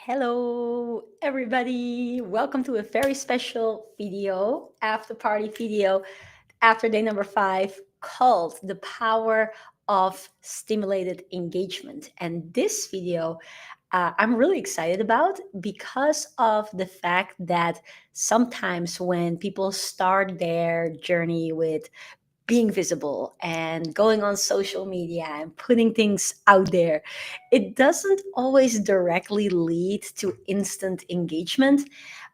Hello, everybody. Welcome to a very special video, after party video, after day number 5, called The Power of Stimulated Engagement. And this video I'm really excited about because of the fact that sometimes when people start their journey with being visible and going on social media and putting things out there, it doesn't always directly lead to instant engagement.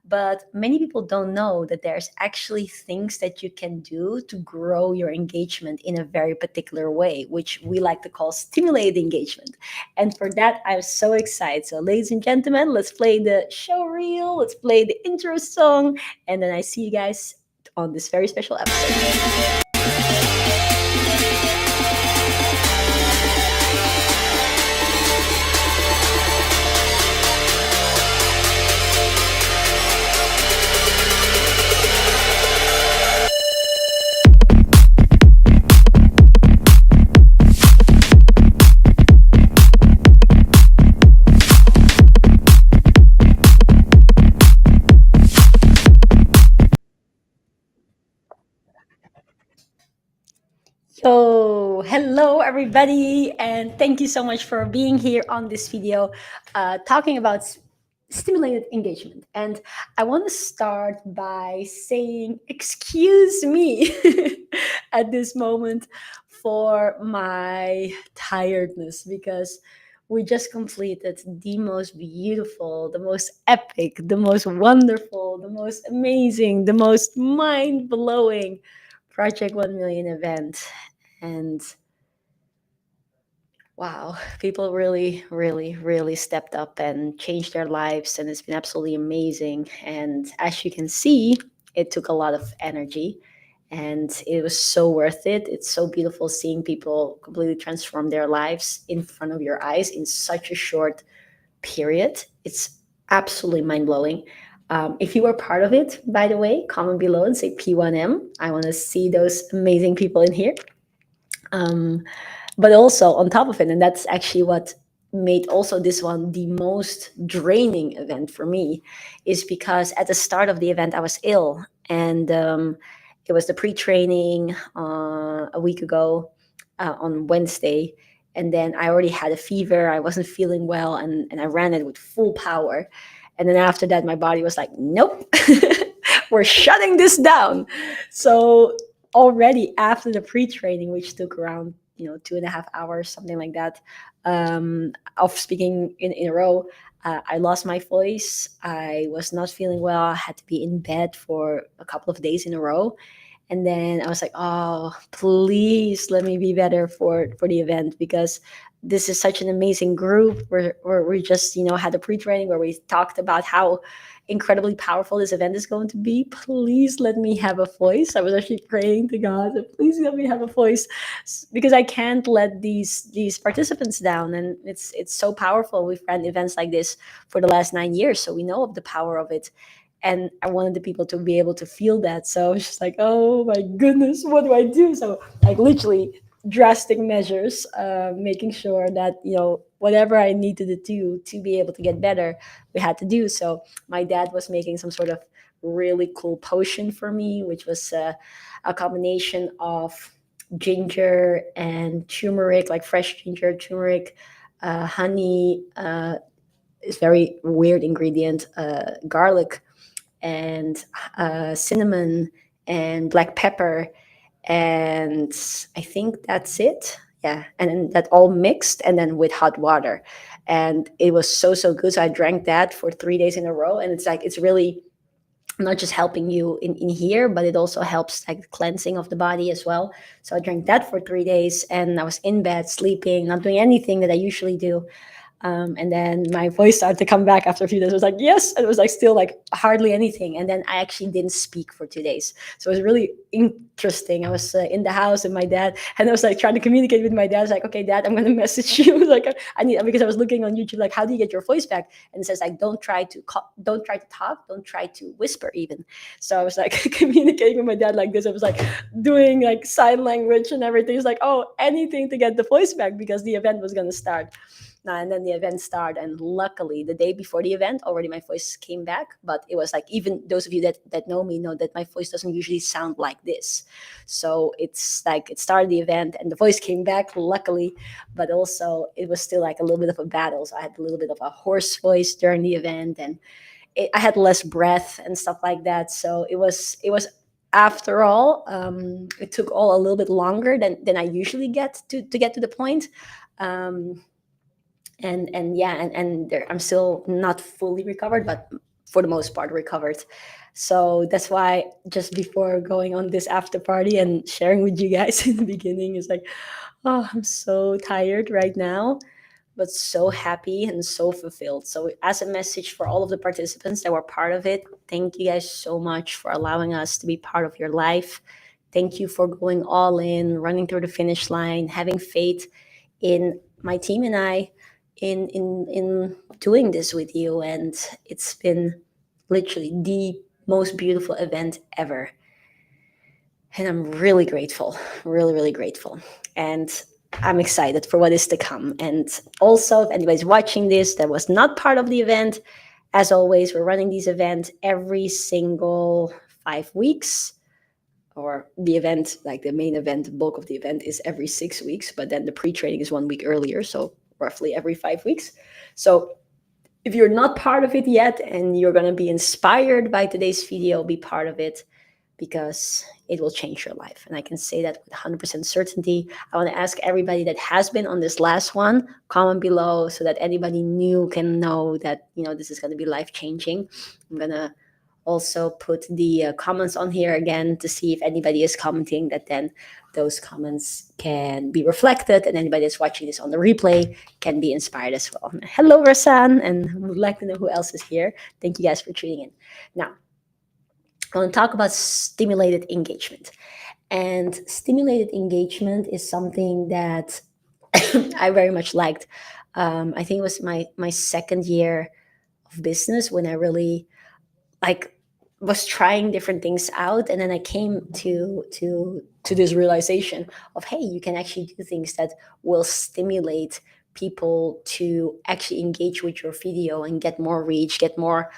But many people don't know that there's actually things that you can do to grow your engagement in a very particular way, which we like to call stimulated engagement. And for that, I'm so excited. So, ladies and gentlemen, let's play the show reel, let's play the intro song, and then I see you guys on this very special episode. So, hello everybody, and thank you so much for being here on this video talking about stimulated engagement. And I want to start by saying, excuse me at this moment for my tiredness because we just completed the most beautiful, the most epic, the most wonderful, the most amazing, the most mind blowing Project 1 Million event. And wow, people really, really, really stepped up and changed their lives. And it's been absolutely amazing. And as you can see, it took a lot of energy and it was so worth it. It's so beautiful seeing people completely transform their lives in front of your eyes in such a short period. It's absolutely mind blowing. If you were part of it, by the way, comment below and say P1M. I want to see those amazing people in here. Um, but also on top of it, and that's actually what made also this one the most draining event for me, is because at the start of the event I was ill, and it was the pre-training a week ago on Wednesday, and then I already had a fever. I wasn't feeling well, and I ran it with full power. And then after that, my body was like, nope, we're shutting this down. So already after the pre-training, which took around 2.5 hours, something like that, of speaking in a row, I lost my voice. I was not feeling well. I had to be in bed for a couple of days in a row. And then I was like, oh, please let me be better for the event, because this is such an amazing group where we just had a pre-training where we talked about how incredibly powerful this event is going to be. Please let me have a voice. I was actually praying to God, please let me have a voice, because I can't let these participants down. And it's so powerful. We've ran events like this for the last 9 years, so we know of the power of it. And I wanted the people to be able to feel that. So I was just like, oh my goodness, what do I do? So like literally drastic measures, making sure that whatever I needed to do to be able to get better, we had to do. So my dad was making some sort of really cool potion for me, which was a combination of ginger and turmeric, like fresh ginger, turmeric, honey, is very weird ingredient, garlic, and cinnamon and black pepper, and I think that's it. Yeah, and then that all mixed, and then with hot water, and it was so good. So I drank that for 3 days in a row, and it's really not just helping you in here, but it also helps like cleansing of the body as well. So I drank that for 3 days, and I was in bed sleeping, not doing anything that I usually do. And then my voice started to come back after a few days. It was like, yes. And it was like still like hardly anything. And then I actually didn't speak for 2 days. So it was really interesting. I was in the house with my dad, and I was like trying to communicate with my dad. I was like, okay, Dad, I'm going to message you. Like I need, because I was looking on YouTube, like, how do you get your voice back? And it says like, don't try to talk, don't try to whisper even. So I was like communicating with my dad like this. I was like doing like sign language and everything. It's like, oh, anything to get the voice back because the event was going to start. And then the event started, and luckily the day before the event already my voice came back. But it was like, even those of you that know me know that my voice doesn't usually sound like this. So it's like it started the event and the voice came back, luckily, but also it was still like a little bit of a battle. So I had a little bit of a hoarse voice during the event, and I had less breath and stuff like that. So it was after all, it took all a little bit longer than I usually get to get to the point. Um, and yeah, and there, I'm still not fully recovered, but for the most part recovered. So that's why just before going on this after party and sharing with you guys in the beginning is like, oh, I'm so tired right now, but so happy and so fulfilled. So, as a message for all of the participants that were part of it, thank you guys so much for allowing us to be part of your life. Thank you for going all in, running through the finish line, having faith in my team and I, in doing this with you. And it's been literally the most beautiful event ever. And I'm really grateful, really, really grateful. And I'm excited for what is to come. And also, if anybody's watching this that was not part of the event, as always, we're running these events every single 5 weeks. Or the event, like the main event, the bulk of the event is every 6 weeks, but then the pre training is 1 week earlier. So roughly every 5 weeks. So if you're not part of it yet and you're going to be inspired by today's video, be part of it, because it will change your life. And I can say that with 100% certainty. I want to ask everybody that has been on this last one, comment below so that anybody new can know that, this is going to be life changing. I'm going to also put the comments on here again to see if anybody is commenting, that then those comments can be reflected and anybody that's watching this on the replay can be inspired as well. Hello, Rasan, and would like to know who else is here. Thank you guys for tuning in. Now, I want to talk about stimulated engagement. And stimulated engagement is something that I very much liked. I think it was my second year of business when I really like was trying different things out, and then I came to this realization of, hey, you can actually do things that will stimulate people to actually engage with your video and get more reach, get more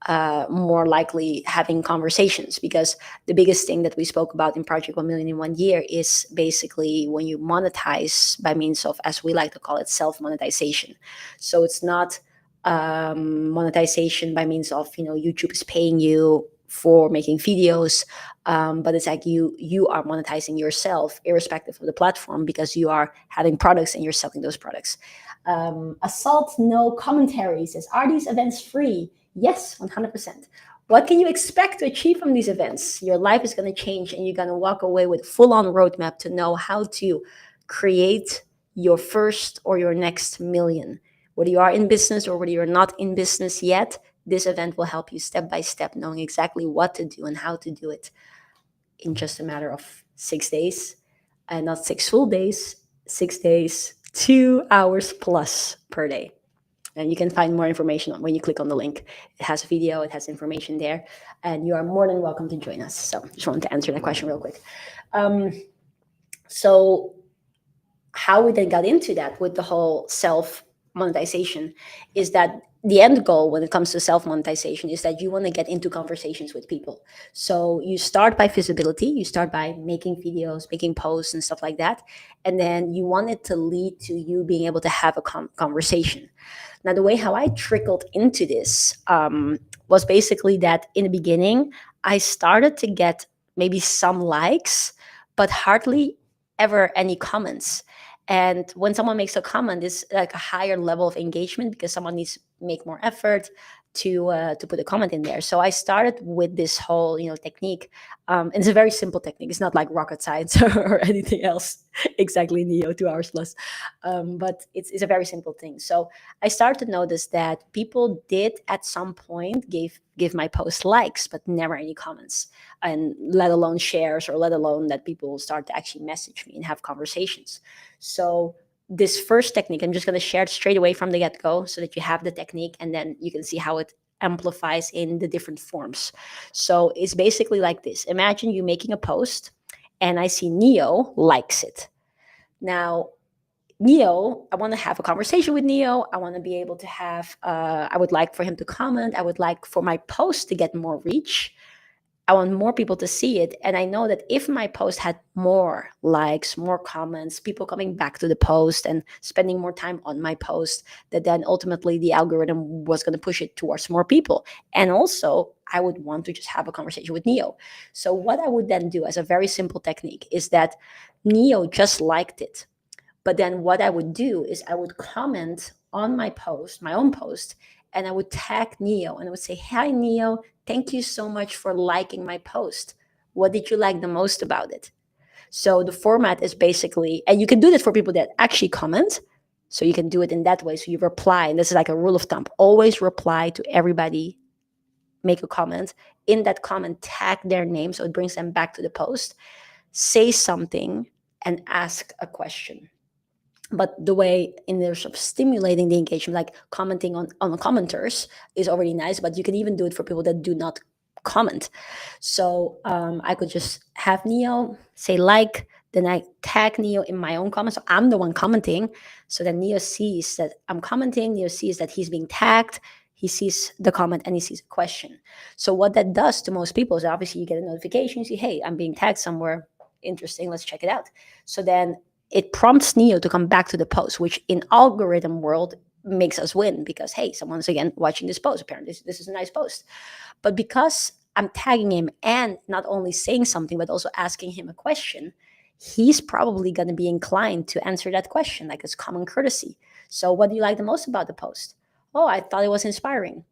likely having conversations. Because the biggest thing that we spoke about in Project 1 Million in 1 year is basically when you monetize by means of, as we like to call it, self monetization. So it's not monetization by means of, YouTube is paying you for making videos, but it's like you are monetizing yourself irrespective of the platform, because you are having products and you're selling those products. Assault No Commentary says, are these events free? Yes, 100%. What can you expect to achieve from these events? Your life is going to change, and you're going to walk away with full-on roadmap to know how to create your first or your next million. Whether you are in business or whether you're not in business yet, this event will help you step by step, knowing exactly what to do and how to do it in just a matter of 6 days, and not 6 full days, 6 days, 2 hours plus per day. And you can find more information when you click on the link. It has a video, it has information there, and you are more than welcome to join us. So just wanted to answer that question real quick. So how we then got into that with the whole self monetization is that the end goal when it comes to self monetization is that you want to get into conversations with people. So you start by visibility, you start by making videos, making posts and stuff like that, and then you want it to lead to you being able to have a conversation. Now, the way how I trickled into this was basically that in the beginning, I started to get maybe some likes, but hardly ever any comments. And when someone makes a comment, it's like a higher level of engagement because someone needs to make more effort to put a comment in there. So I started with this whole technique. And it's a very simple technique. It's not like rocket science or anything else. Exactly, Neo, 2 hours plus. But it's a very simple thing. So I started to notice that people did at some point give my post likes, but never any comments, and let alone shares, or let alone that people start to actually message me and have conversations. So this first technique, I'm just going to share it straight away from the get-go so that you have the technique and then you can see how it amplifies in the different forms. So it's basically like this. Imagine you making a post and I see Neo likes it. Now, Neo, I want to have a conversation with Neo. I want to be able to have, I would like for him to comment. I would like for my post to get more reach. I want more people to see it. And I know that if my post had more likes, more comments, people coming back to the post and spending more time on my post, that then ultimately the algorithm was going to push it towards more people. And also, I would want to just have a conversation with Neo. So, what I would then do as a very simple technique is that Neo just liked it. But then what I would do is I would comment on my post, my own post, and I would tag Neo and I would say, "Hi, Neo. Thank you so much for liking my post. What did you like the most about it?" So the format is basically, and you can do this for people that actually comment. So you can do it in that way. So you reply, and this is like a rule of thumb: always reply to everybody, make a comment. In that comment, tag their name so it brings them back to the post. Say something and ask a question. But the way in terms of stimulating the engagement, like commenting on the commenters, is already nice, but you can even do it for people that do not comment. So I could just have Neo say like, then I tag Neo in my own comments, so I'm the one commenting. So then Neo sees that I'm commenting, Neo sees that he's being tagged, he sees the comment and he sees a question. So what that does to most people is obviously you get a notification, you see, hey, I'm being tagged somewhere, interesting, let's check it out. So then it prompts Neo to come back to the post, which in algorithm world makes us win because, hey, someone's again watching this post. Apparently, this is a nice post. But because I'm tagging him and not only saying something, but also asking him a question, he's probably going to be inclined to answer that question, like it's common courtesy. So, what do you like the most about the post? Oh, I thought it was inspiring.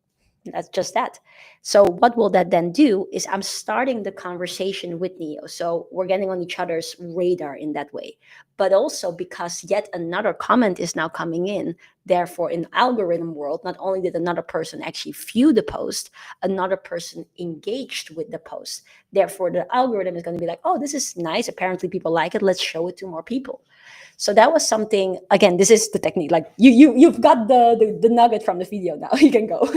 That's just that. So what will that then do is I'm starting the conversation with Neo. So we're getting on each other's radar in that way. But also because yet another comment is now coming in, therefore in algorithm world, not only did another person actually view the post, another person engaged with the post. Therefore the algorithm is going to be like, oh, this is nice. Apparently people like it. Let's show it to more people. So that was something, again, this is the technique. Like you've got the nugget from the video now. You can go.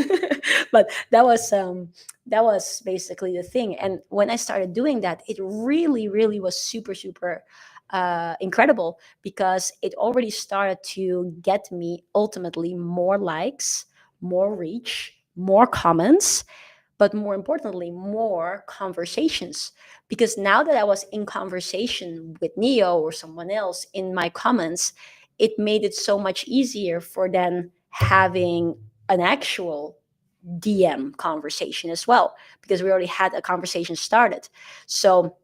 But that was basically the thing. And when I started doing that, it really, really was super, super incredible because it already started to get me ultimately more likes, more reach, more comments, but more importantly, more conversations. Because now that I was in conversation with Neo or someone else in my comments, it made it so much easier for then having an actual DM conversation as well, because we already had a conversation started. So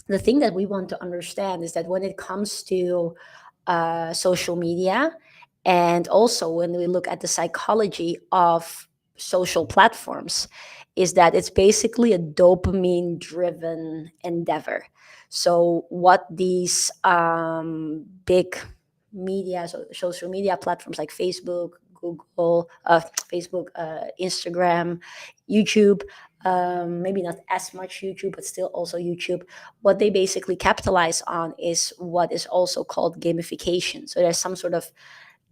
the thing that we want to understand is that when it comes to social media, and also when we look at the psychology of social platforms, is that it's basically a dopamine driven endeavor. So what these big media, so social media platforms like Facebook, Google, Facebook, Instagram, YouTube, maybe not as much YouTube, but still also YouTube, what they basically capitalize on is what is also called gamification. So there's some sort of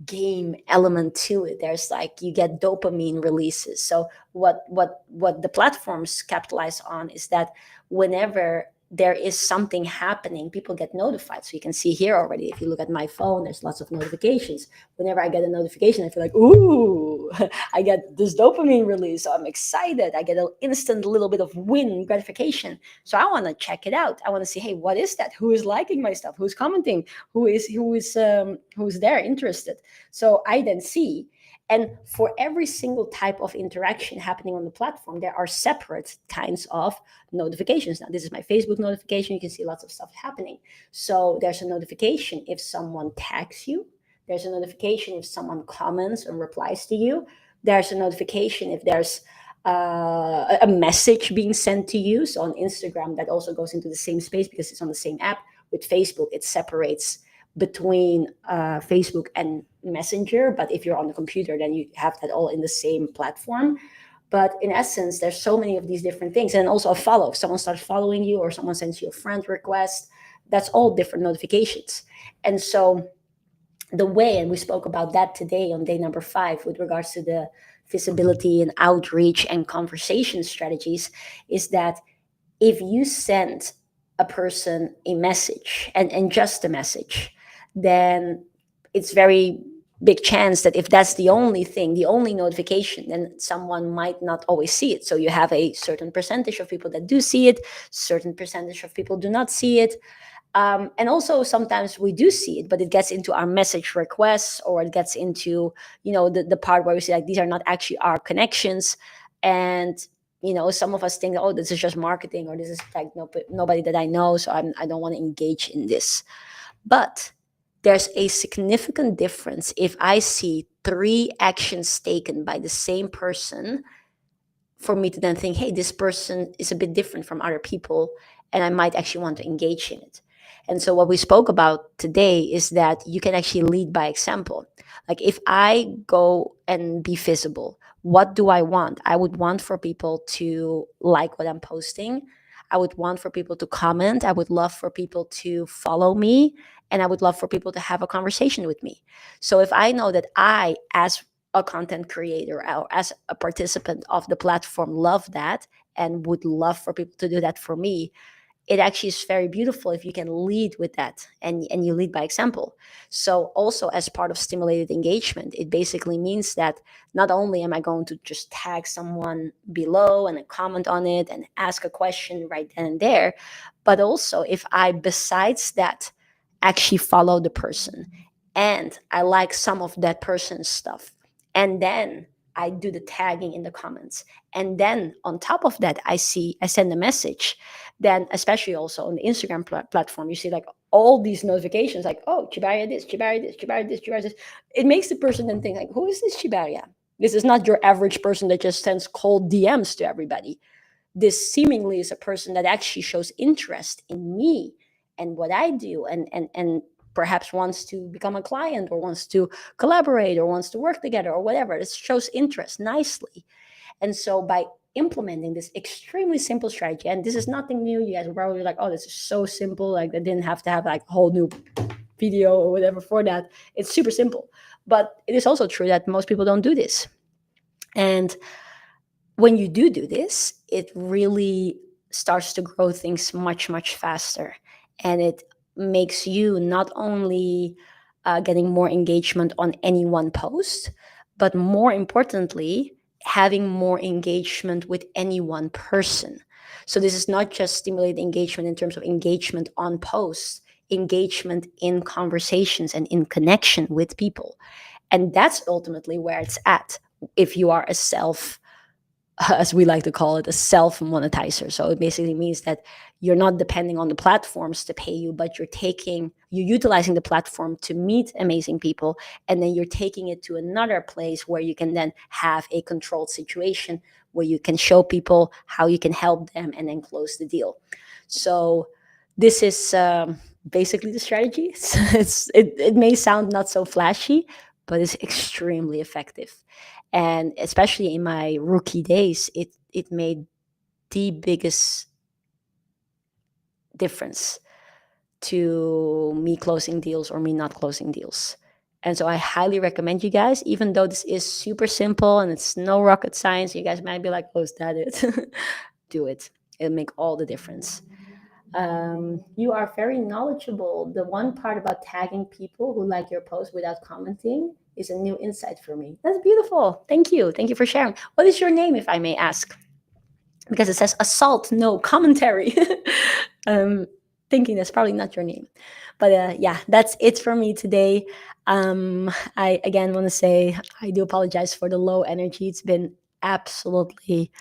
game element to it. There's like you get dopamine releases. So what the platforms capitalize on is that whenever there is something happening, people get notified. So you can see here already, if you look at my phone, there's lots of notifications. Whenever I get a notification, I feel like, ooh, I get this dopamine release. So I'm excited. I get an instant little bit of win gratification. So I want to check it out. I want to see, hey, what is that? Who is liking my stuff? Who's commenting? Who's there interested? So I then see, and for every single type of interaction happening on the platform, there are separate kinds of notifications. Now, this is my Facebook notification. You can see lots of stuff happening. So there's a notification if someone tags you. There's a notification if someone comments and replies to you. There's a notification if there's a message being sent to you. So on Instagram, that also goes into the same space because it's on the same app. With Facebook, it separates between Facebook and Messenger. But if you're on the computer, then you have that all in the same platform. But in essence, there's so many of these different things. And also a follow. If someone starts following you or someone sends you a friend request, that's all different notifications. And so the way, and we spoke about that today on day number 5 with regards to the visibility and outreach and conversation strategies, is that if you send a person a message and just a message, then it's very big chance that if that's the only thing, the only notification, then someone might not always see it. So you have a certain percentage of people that do see it, certain percentage of people do not see it. And also sometimes we do see it, but it gets into our message requests, or it gets into, the part where we say like these are not actually our connections. And some of us think, oh, this is just marketing, or this is like nobody that I know, so I don't want to engage in this. But there's a significant difference if I see three actions taken by the same person, for me to then think, hey, this person is a bit different from other people, and I might actually want to engage in it. And so, what we spoke about today is that you can actually lead by example. Like, if I go and be visible, what do I want? I would want for people to like what I'm posting. I would want for people to comment. I would love for people to follow me. And I would love for people to have a conversation with me. So, if I know that I, as a content creator or as a participant of the platform, love that and would love for people to do that for me, it actually is very beautiful if you can lead with that, and you lead by example. So also, as part of stimulated engagement, it basically means that not only am I going to just tag someone below and then comment on it and ask a question right then and there, but also if I, besides that, actually follow the person and I like some of that person's stuff, and then I do the tagging in the comments, and then on top of that I send a message, then especially also on the Instagram platform, you see like all these notifications, like, oh, Tjibaria this, Tjibaria this, Tjibaria this, Tjibaria this. It makes the person then think like, who is this Tjibaria? This is not your average person that just sends cold DMs to everybody. This seemingly is a person that actually shows interest in me and what I do, and perhaps wants to become a client, or wants to collaborate, or wants to work together, or whatever. It shows interest nicely. And so by implementing this extremely simple strategy, and this is nothing new, you guys are probably like, oh, this is so simple, like they didn't have to have like a whole new video or whatever for that. It's super simple. But it is also true that most people don't do this. And when you do this, it really starts to grow things much, much faster. And it makes you not only getting more engagement on any one post, but more importantly, having more engagement with any one person. So this is not just stimulate engagement in terms of engagement on posts, engagement in conversations and in connection with people. And that's ultimately where it's at if you are a self, as we like to call it, a self monetizer. So it basically means that you're not depending on the platforms to pay you, but you're utilizing the platform to meet amazing people. And then you're taking it to another place where you can then have a controlled situation where you can show people how you can help them and then close the deal. So this is basically the strategy. It may sound not so flashy, but it's extremely effective. And especially in my rookie days, it made the biggest difference to me closing deals or me not closing deals. And so I highly recommend you guys, even though this is super simple and it's no rocket science, you guys might be like, oh, is that it? Do it. It'll make all the difference. You are very knowledgeable. The one part about tagging people who like your post without commenting is a new insight for me. That's beautiful. Thank you. Thank you for sharing. What is your name, if I may ask? Because it says assault, no commentary. um, Thinking that's probably not your name. But yeah, that's it for me today. I again want to say I do apologize for the low energy. It's been absolutely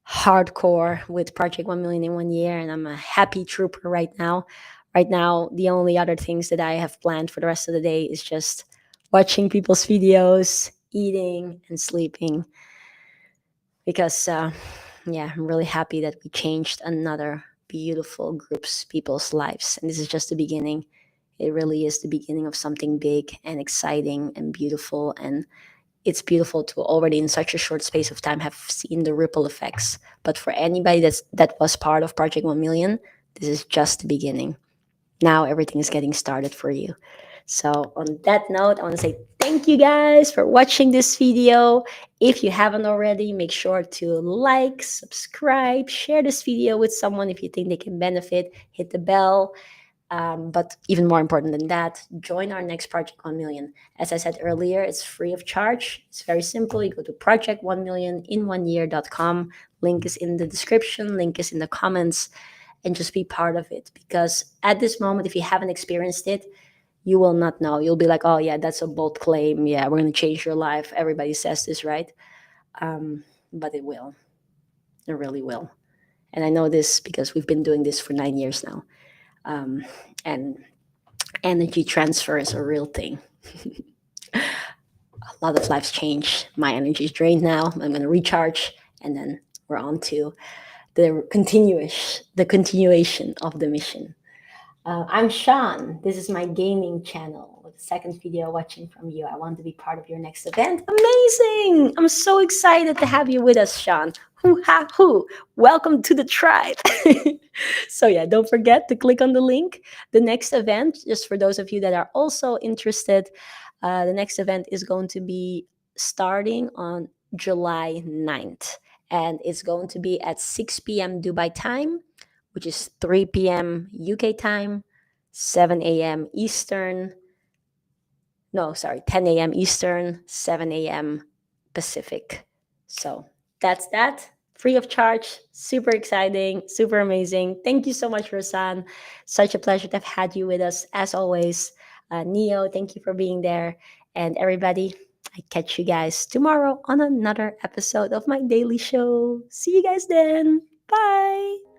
hardcore with Project 1 Million in 1 year, and I'm a happy trooper right now. Right now, the only other things that I have planned for the rest of the day is just watching people's videos, eating, and sleeping. Because, yeah, I'm really happy that we changed another beautiful group's people's lives. And this is just the beginning. It really is the beginning of something big and exciting and beautiful. And it's beautiful to already in such a short space of time have seen the ripple effects. But for anybody that was part of Project 1 Million, this is just the beginning. Now everything is getting started for you. So on that note, I want to say thank you guys for watching this video. If you haven't already, make sure to like, subscribe, share this video with someone if you think they can benefit, hit the bell. But even more important than that, join our next Project 1 Million. As I said earlier, it's free of charge. It's very simple. You go to project1millionin1year.com. Link is in the description, link is in the comments, and just be part of it. Because at this moment, if you haven't experienced it, you will not know. You'll be like, oh, yeah, that's a bold claim. Yeah, we're going to change your life. Everybody says this, right? But it will. It really will. And I know this because we've been doing this for 9 years now. And energy transfer is a real thing. A lot of lives change. My energy is drained now. I'm going to recharge, and then we're on to the continuation of the mission. I'm Sean. This is my gaming channel with the second video watching from you. I want to be part of your next event. Amazing! I'm so excited to have you with us, Sean. Hoo ha hoo! Welcome to the tribe. So yeah, don't forget to click on the link. The next event, just for those of you that are also interested, the next event is going to be starting on July 9th. And it's going to be at 6 p.m. Dubai time, which is 3 p.m. UK time, 7 a.m. Eastern. No, sorry, 10 a.m. Eastern, 7 a.m. Pacific. So that's that. Free of charge. Super exciting. Super amazing. Thank you so much, Rosan. Such a pleasure to have had you with us as always. Neo, thank you for being there. And everybody, I catch you guys tomorrow on another episode of my daily show. See you guys then. Bye.